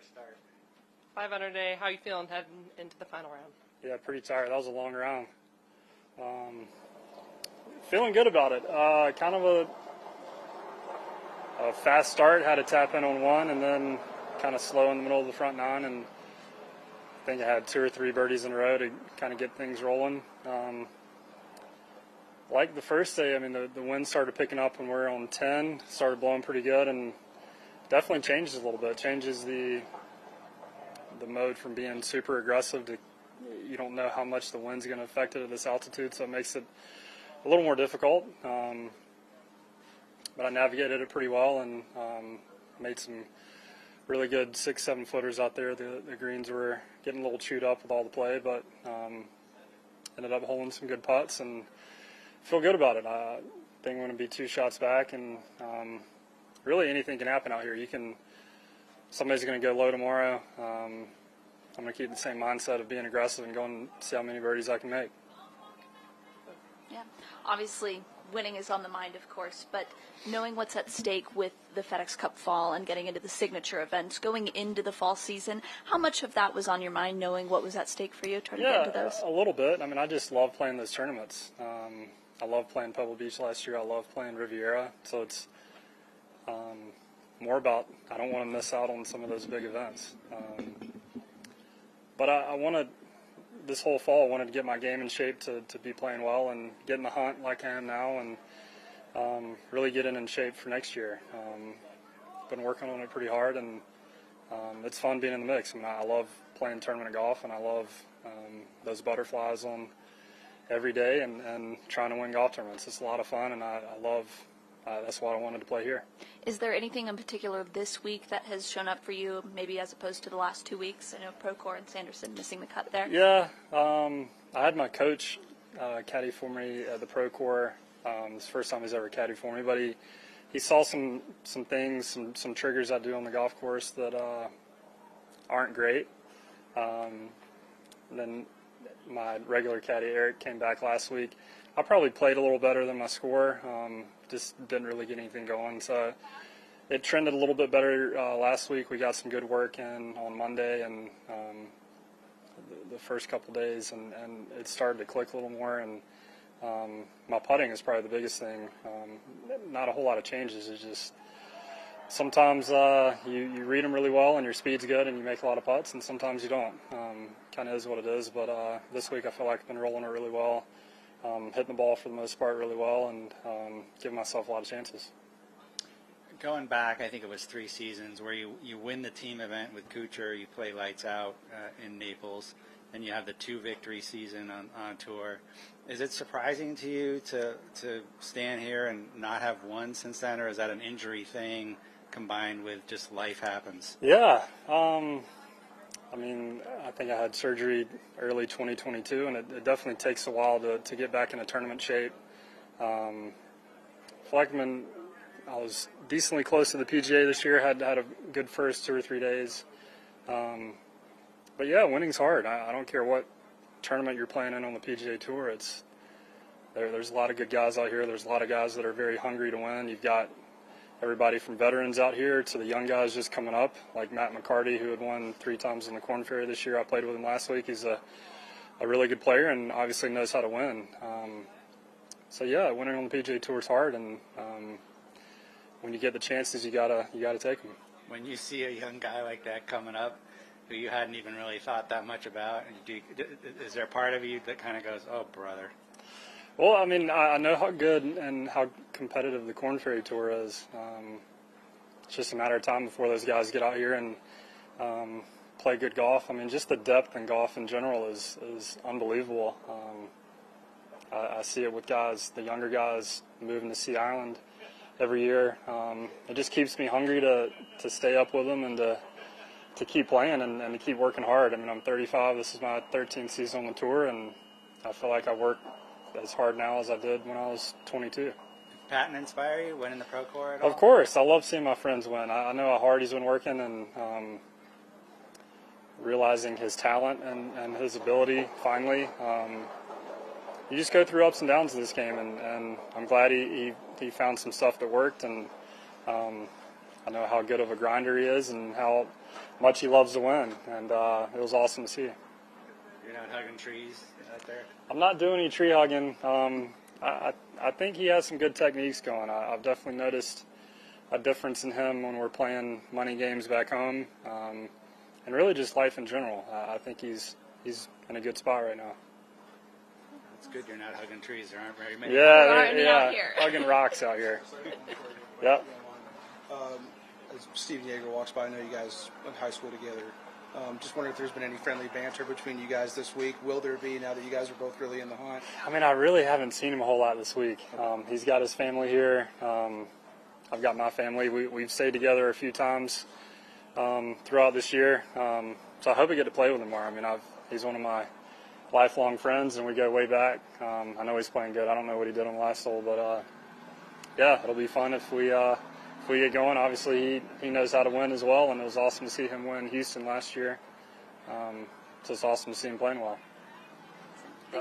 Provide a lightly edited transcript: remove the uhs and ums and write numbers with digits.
start. 500 today. How you feeling heading into the final round? Yeah, pretty tired. That was a long round. Feeling good about it. Kind of a fast start. Had to tap in on one, and then kind of slow in the middle of the front nine. And I think I had 2 or 3 birdies in a row to kind of get things rolling. Like the first day, I mean, the wind started picking up when we were on 10. Started blowing pretty good, and definitely changes a little bit. Changes the mode from being super aggressive to you don't know how much the wind's going to affect it at this altitude, so it makes it a little more difficult. But I navigated it pretty well and made some really good 6-7 footers out there. The greens were getting a little chewed up with all the play, but ended up holding some good putts and feel good about it. I think I'm going to be 2 shots back, and really anything can happen out here. Somebody's going to go low tomorrow. I'm going to keep the same mindset of being aggressive and go and see how many birdies I can make. Yeah, obviously winning is on the mind, of course, but knowing what's at stake with the FedEx Cup Fall and getting into the signature events, going into the fall season, how much of that was on your mind, knowing what was at stake for you, trying to get into those? A little bit. I mean, I just love playing those tournaments. I love playing Pebble Beach last year. I love playing Riviera. So it's more about I don't want to miss out on some of those big events. But I wanted, this whole fall, I wanted to get my game in shape to be playing well and get in the hunt like I am now and really get in shape for next year. Been working on it pretty hard, and it's fun being in the mix. I mean, I love playing tournament golf, and I love those butterflies on every day and trying to win golf tournaments. It's a lot of fun, and I love that's why I wanted to play here. Is there anything in particular this week that has shown up for you, maybe as opposed to the last 2 weeks? I know Procore and Sanderson missing the cut there. Yeah, I had my coach caddy for me at the Procore. It's the first time he's ever caddied for me, but he saw some things, some triggers I do on the golf course that aren't great. Then my regular caddy, Eric, came back last week. I probably played a little better than my score, just didn't really get anything going. So it trended a little bit better last week. We got some good work in on Monday and the first couple days, and it started to click a little more. And my putting is probably the biggest thing. Not a whole lot of changes. It's just sometimes you read them really well and your speed's good and you make a lot of putts, and sometimes you don't. Kind of is what it is. But this week I feel like I've been rolling it really well. Hitting the ball for the most part really well, and giving myself a lot of chances. Going back, I think it was 3 seasons where you win the team event with Kuchar, you play lights out in Naples, and you have the 2 victory season on tour. Is it surprising to you to stand here and not have won since then, or is that an injury thing combined with just life happens? Yeah. I mean, I think I had surgery early 2022, and it definitely takes a while to get back into tournament shape. I feel like I was decently close to the PGA this year, had a good first 2 or 3 days. But yeah, winning's hard. I don't care what tournament you're playing in on the PGA Tour. There's a lot of good guys out here. There's a lot of guys that are very hungry to win. You've got everybody from veterans out here to the young guys just coming up, like Matt McCarty, who had won 3 times in the Korn Ferry this year. I played with him last week. He's a really good player and obviously knows how to win. So yeah, winning on the PGA Tour is hard, and when you get the chances, you gotta take them. When you see a young guy like that coming up, who you hadn't even really thought that much about, is there a part of you that kind of goes, "Oh, brother"? Well, I mean, I know how good and how competitive the Korn Ferry Tour is. It's just a matter of time before those guys get out here and play good golf. I mean, just the depth in golf in general is unbelievable. I see it with guys, the younger guys moving to Sea Island every year. It just keeps me hungry to stay up with them and to keep playing and to keep working hard. I mean, I'm 35. This is my 13th season on the tour, and I feel like I work as hard now as I did when I was 22. Did Patton inspire you winning the Procore at all? Of course. I love seeing my friends win. I know how hard he's been working, and realizing his talent and his ability finally. You just go through ups and downs in this game, and I'm glad he found some stuff that worked, and I know how good of a grinder he is and how much he loves to win, and it was awesome to see. You're not hugging trees out there? I'm not doing any tree hugging. I think he has some good techniques going. I've definitely noticed a difference in him when we're playing money games back home, and really just life in general. I think he's in a good spot right now. It's good you're not hugging trees. There aren't very many. Yeah, There aren't any out here. hugging rocks out here. Yep. As Steven Yeager walks by, I know you guys went to high school together. Just wondering if there's been any friendly banter between you guys this week. Will there be, now that you guys are both really in the hunt? I mean, I really haven't seen him a whole lot this week. He's got his family here. I've got my family. We've stayed together a few times throughout this year. So I hope I get to play with him more. I mean, he's one of my lifelong friends, and we go way back. I know he's playing good. I don't know what he did on the last hole, but yeah, it'll be fun if we get going. Obviously, he knows how to win as well, and it was awesome to see him win Houston last year. So it's awesome to see him playing well.